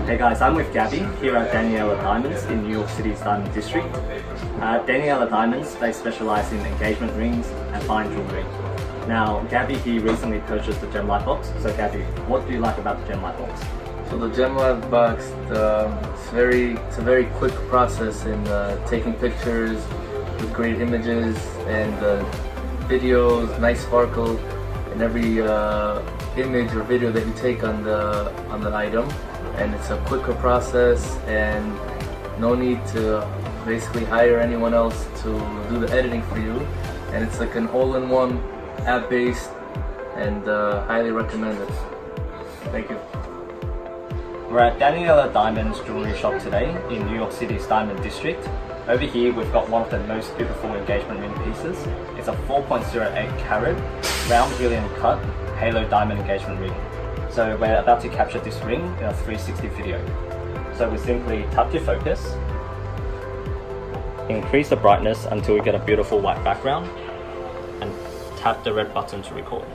Hey guys, I'm with Gabby here at Daniella Diamonds in New York City's Diamond District. Daniella Diamonds, they specialize in engagement rings and fine jewelry. Now, Gabby, he recently purchased the GemLightbox. So Gabby, what do you like about the GemLightbox? So the GemLightbox, it's a very quick process in taking pictures with great images and videos, nice sparkle in every image or video that you take on the item. And it's a quicker process and no need to basically hire anyone else to do the editing for you. And it's like an all-in-one app-based and highly recommended. Thank you. We're at Daniella Diamonds jewelry shop today in New York City's Diamond District. Over here we've got one of the most beautiful engagement ring pieces. It's a 4.08 carat round helium cut halo diamond engagement ring. So we're about to capture this ring in a 360 video. So we simply tap to focus, increase the brightness until we get a beautiful white background, and tap the red button to record.